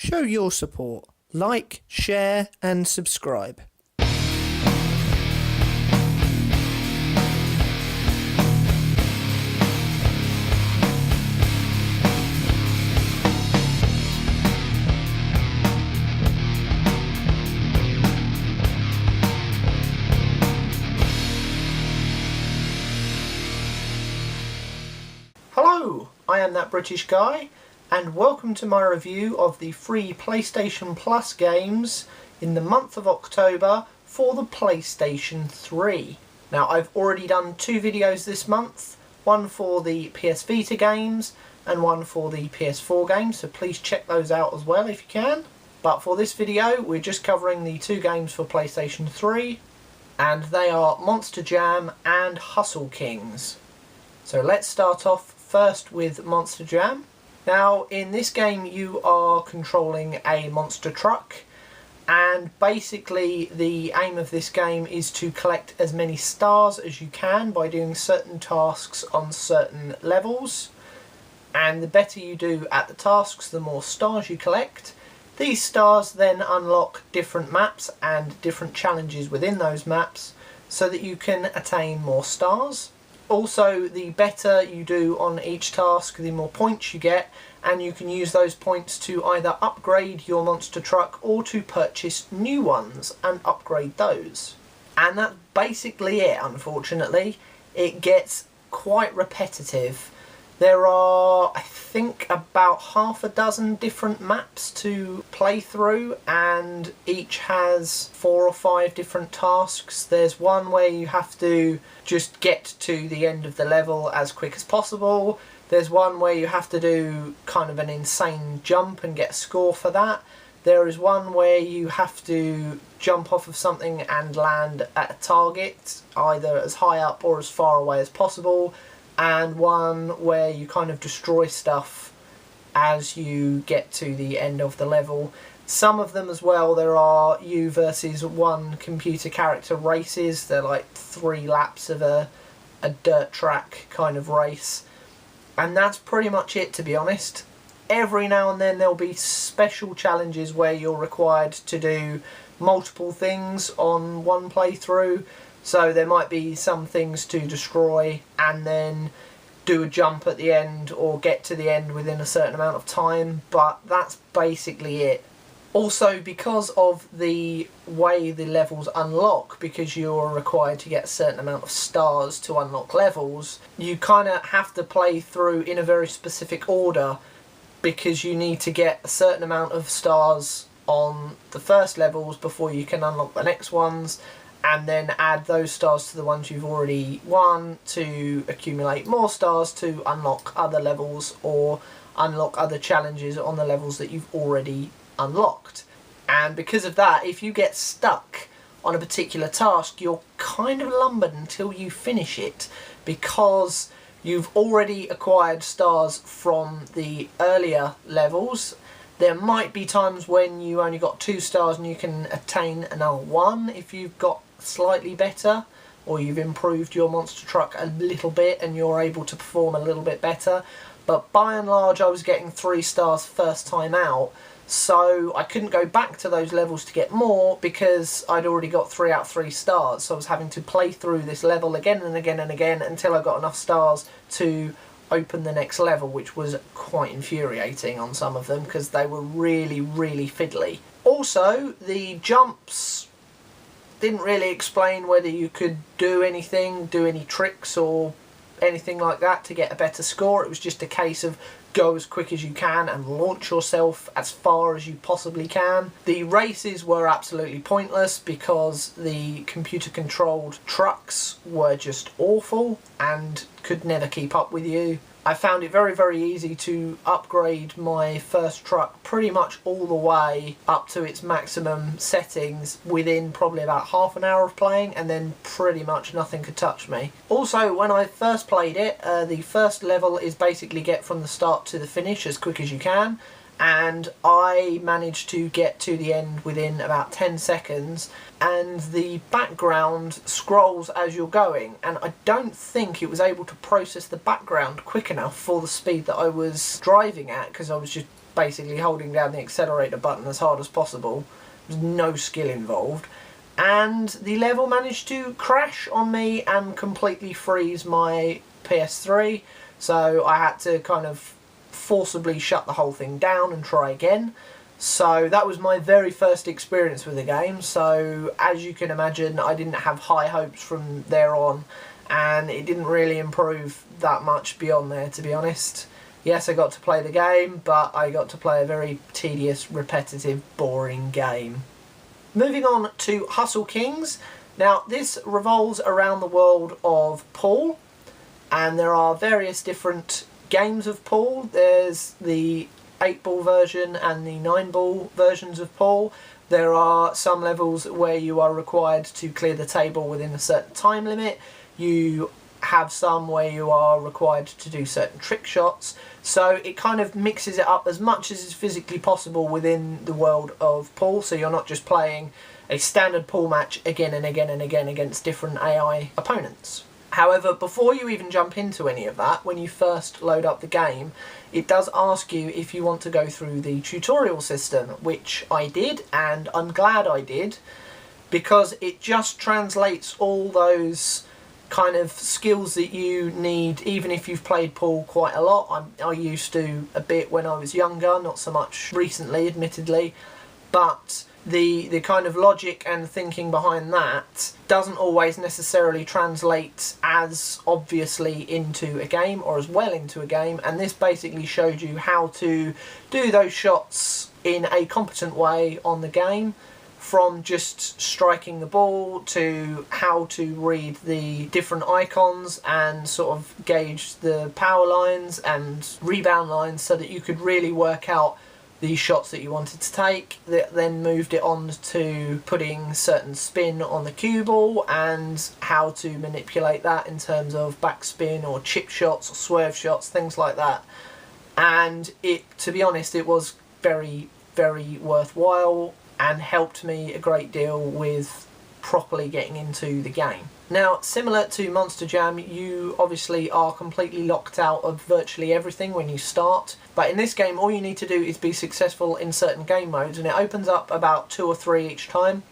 Show your support. Like, share and subscribe. Hello, I am that British guy, and welcome to my review of the free PlayStation Plus games in the month of October for the PlayStation 3. Now, I've already done two videos this month, one for the PS Vita games and one for the PS4 games, so please check those out as well if you can. But for this video, we're just covering the two games for PlayStation 3, and they are Monster Jam and Hustle Kings. So let's start off first with Monster Jam. Now, in this game you are controlling a monster truck, and basically the aim of this game is to collect as many stars as you can by doing certain tasks on certain levels, and the better you do at the tasks, the more stars you collect. These stars then unlock different maps and different challenges within those maps so that you can attain more stars. Also, the better you do on each task, the more points you get, and you can use those points to either upgrade your monster truck or to purchase new ones and upgrade those. And that's basically it, unfortunately. It gets quite repetitive. There are, I think, about half a dozen different maps to play through, and each has 4 or 5 different tasks. There's one where you have to just get to the end of the level as quick as possible. There's one where you have to do kind of an insane jump and get a score for that. There is one where you have to jump off of something and land at a target, either as high up or as far away as possible. And one where you kind of destroy stuff as you get to the end of the level. Some of them as well, there are you versus one computer character races. They're like 3 laps of a dirt track kind of race. And that's pretty much it, to be honest. Every now and then there'll be special challenges where you're required to do multiple things on one playthrough. So there might be some things to destroy and then do a jump at the end or get to the end within a certain amount of time, but that's basically it. Also, because of the way the levels unlock, because you're required to get a certain amount of stars to unlock levels, you kind of have to play through in a very specific order, because you need to get a certain amount of stars on the first levels before you can unlock the next ones, and then add those stars to the ones you've already won to accumulate more stars to unlock other levels or unlock other challenges on the levels that you've already unlocked. And because of that, if you get stuck on a particular task, you're kind of lumbered until you finish it, because you've already acquired stars from the earlier levels. There might be times when you only got 2 stars and you can attain another 1 if you've got slightly better, or you've improved your monster truck a little bit and you're able to perform a little bit better. But by and large I was getting 3 stars first time out, so I couldn't go back to those levels to get more because I'd already got 3 out of 3 stars. So I was having to play through this level again and again and again until I got enough stars to open the next level, which was quite infuriating on some of them because they were really fiddly. Also, the jumps didn't really explain whether you could do anything, do any tricks or anything like that to get a better score. It was just a case of go as quick as you can and launch yourself as far as you possibly can. The races were absolutely pointless because the computer controlled trucks were just awful and could never keep up with you. I found it very easy to upgrade my first truck pretty much all the way up to its maximum settings within probably about half an hour of playing, and then pretty much nothing could touch me. Also, when I first played it, the first level is basically get from the start to the finish as quick as you can, and I managed to get to the end within about 10 seconds, and the background scrolls as you're going, and I don't think it was able to process the background quick enough for the speed that I was driving at, because I was just basically holding down the accelerator button as hard as possible. There's no skill involved. And the level managed to crash on me and completely freeze my PS3, so I had to kind of forcibly shut the whole thing down and try again. So that was my very first experience with the game, so as you can imagine I didn't have high hopes from there on, and it didn't really improve that much beyond there, to be honest. Yes, I got to play the game, but I got to play a very tedious, repetitive, boring game. Moving on to Hustle Kings. Now this revolves around the world of pool, and there are various different games of pool. There's the 8-ball version and the 9-ball versions of pool. There are some levels where you are required to clear the table within a certain time limit. You have some where you are required to do certain trick shots, so it kind of mixes it up as much as is physically possible within the world of pool, so you're not just playing a standard pool match again and again and again against different AI opponents. However, before you even jump into any of that, when you first load up the game, it does ask you if you want to go through the tutorial system, which I did, and I'm glad I did, because it just translates all those kind of skills that you need, even if you've played pool quite a lot. I used to a bit when I was younger, not so much recently, admittedly, but the kind of logic and thinking behind that doesn't always necessarily translate as obviously into a game or as well into a game, and this basically showed you how to do those shots in a competent way on the game, from just striking the ball to how to read the different icons and sort of gauge the power lines and rebound lines so that you could really work out the shots that you wanted to take. That then moved it on to putting certain spin on the cue ball and how to manipulate that in terms of backspin or chip shots or swerve shots, things like that. And to be honest, it was very, very worthwhile and helped me a great deal with properly getting into the game. Now, similar to Monster Jam, you obviously are completely locked out of virtually everything when you start, but in this game all you need to do is be successful in certain game modes, and it opens up about 2 or 3 each time,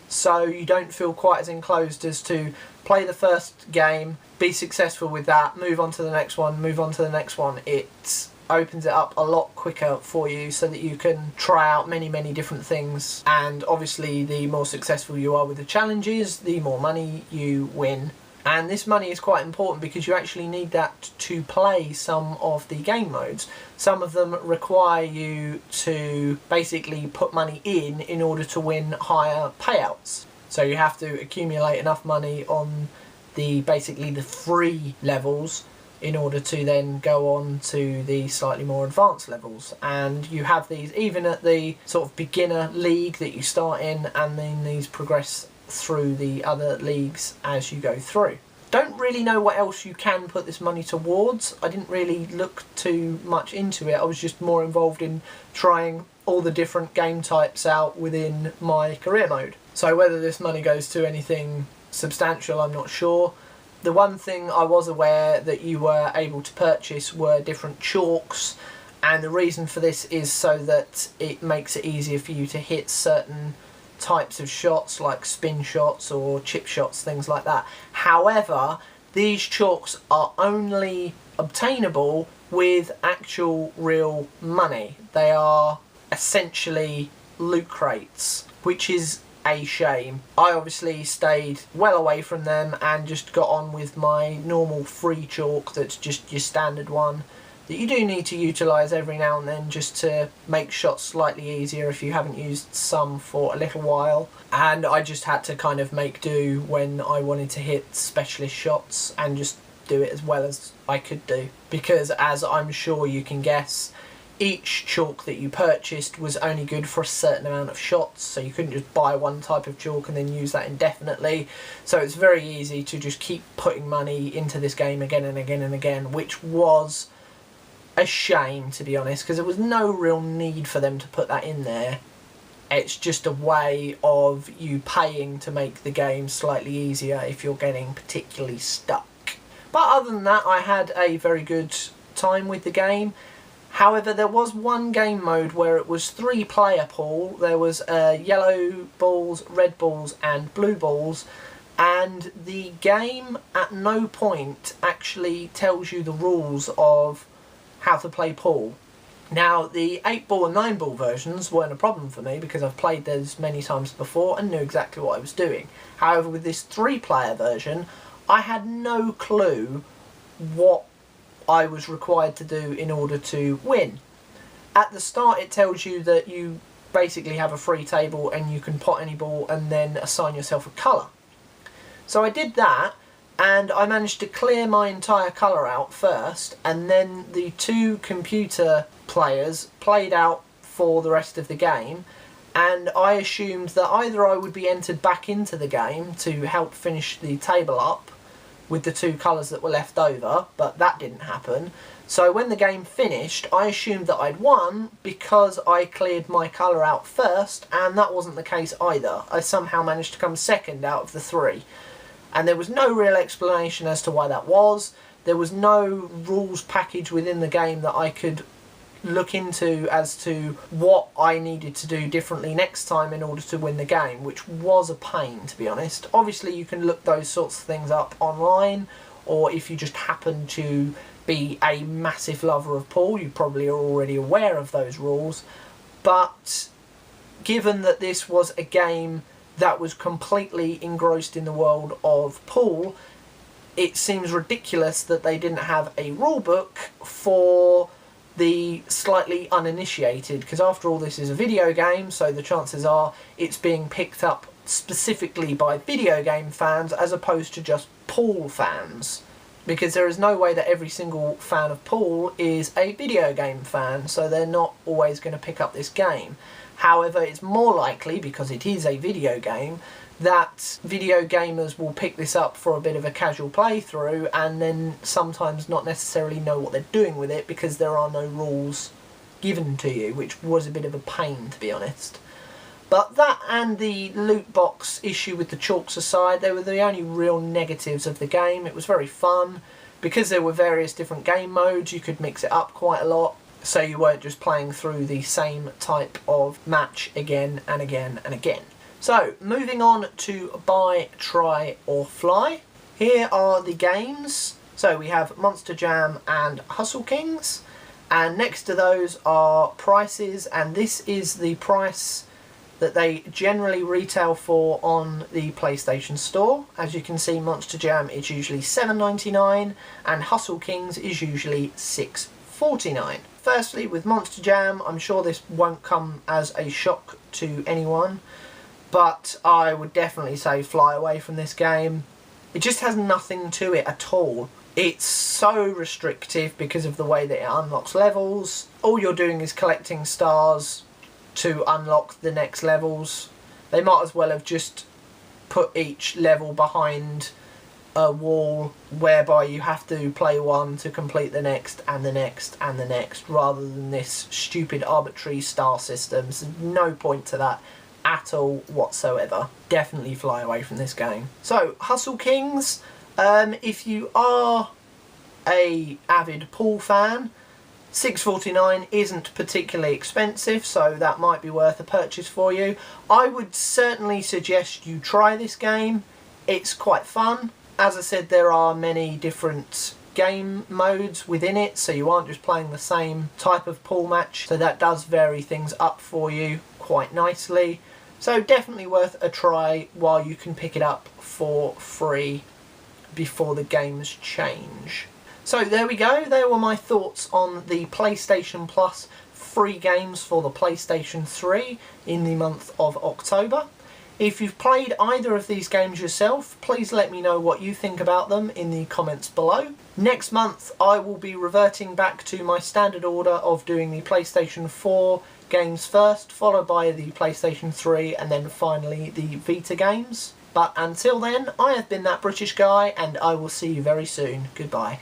so you don't feel quite as enclosed as to play the first game, be successful with that, move on to the next one, move on to the next one. It opens it up a lot quicker for you so that you can try out many different things, and obviously the more successful you are with the challenges, the more money you win. And this money is quite important because you actually need that to play some of the game modes. Some of them require you to basically put money in order to win higher payouts. So you have to accumulate enough money on basically the free levels in order to then go on to the slightly more advanced levels. And you have these even at the sort of beginner league that you start in, and then these progress through the other leagues as you go through. Don't really know what else you can put this money towards. I didn't really look too much into it. I was just more involved in trying all the different game types out within my career mode. So whether this money goes to anything substantial, I'm not sure. The one thing I was aware that you were able to purchase were different chalks, and the reason for this is so that it makes it easier for you to hit certain types of shots like spin shots or chip shots, things like that. However, these chalks are only obtainable with actual real money. They are essentially loot crates, which is a shame. I obviously stayed well away from them and just got on with my normal free chalk that's just your standard one that you do need to utilise every now and then just to make shots slightly easier if you haven't used some for a little while. And I just had to kind of make do when I wanted to hit specialist shots and just do it as well as I could do, because as I'm sure you can guess, each chalk that you purchased was only good for a certain amount of shots, so you couldn't just buy one type of chalk and then use that indefinitely. So it's very easy to just keep putting money into this game again and again and again, which was a shame, to be honest, because there was no real need for them to put that in there. It's just a way of you paying to make the game slightly easier if you're getting particularly stuck. But other than that, I had a very good time with the game. However, there was one game mode where it was 3-player pool. There was yellow balls, red balls and blue balls, and the game at no point actually tells you the rules of how to play pool. Now, the 8-ball and 9-ball versions weren't a problem for me because I've played those many times before and knew exactly what I was doing. However, with this 3-player version, I had no clue what I was required to do in order to win. At the start, it tells you that you basically have a free table and you can pot any ball and then assign yourself a colour. So I did that, and I managed to clear my entire colour out first, and then the 2 computer players played out for the rest of the game, and I assumed that either I would be entered back into the game to help finish the table up with the 2 colours that were left over, but that didn't happen. So when the game finished, I assumed that I'd won because I cleared my colour out first, and that wasn't the case either. I somehow managed to come second out of the 3. And there was no real explanation as to why that was. There was no rules package within the game that I could look into as to what I needed to do differently next time in order to win the game, which was a pain, to be honest. Obviously, you can look those sorts of things up online, or if you just happen to be a massive lover of pool, you probably are already aware of those rules. But given that this was a game that was completely engrossed in the world of pool, it seems ridiculous that they didn't have a rule book for the slightly uninitiated, because after all, this is a video game, so the chances are it's being picked up specifically by video game fans as opposed to just pool fans, because there is no way that every single fan of pool is a video game fan, so they're not always going to pick up this game. However, it's more likely, because it is a video game, that video gamers will pick this up for a bit of a casual playthrough and then sometimes not necessarily know what they're doing with it because there are no rules given to you, which was a bit of a pain, to be honest. But that and the loot box issue with the chalks aside, they were the only real negatives of the game. It was very fun. Because there were various different game modes, you could mix it up quite a lot, so you weren't just playing through the same type of match again and again and again. So, moving on to Buy, Try or Fly. Here are the games. So we have Monster Jam and Hustle Kings, and next to those are prices, and this is the price that they generally retail for on the PlayStation Store. As you can see, Monster Jam is usually $7.99 and Hustle Kings is usually $6.49. Firstly, with Monster Jam, I'm sure this won't come as a shock to anyone, but I would definitely say fly away from this game. It just has nothing to it at all. It's so restrictive because of the way that it unlocks levels. All you're doing is collecting stars to unlock the next levels. They might as well have just put each level behind a wall whereby you have to play one to complete the next and the next and the next, rather than this stupid arbitrary star system. There's no point to that at all whatsoever. Definitely fly away from this game. So, Hustle Kings, if you are a avid pool fan, $6.49 isn't particularly expensive, so that might be worth a purchase for you. I would certainly suggest you try this game. It's quite fun. As I said, there are many different game modes within it, so you aren't just playing the same type of pool match, so that does vary things up for you quite nicely. So definitely worth a try while you can pick it up for free before the games change. So there we go, there were my thoughts on the PlayStation Plus free games for the PlayStation 3 in the month of October. If you've played either of these games yourself, please let me know what you think about them in the comments below. Next month I will be reverting back to my standard order of doing the PlayStation 4 games first, followed by the PlayStation 3 and then finally the Vita games. But until then, I have been That British Guy and I will see you very soon. Goodbye.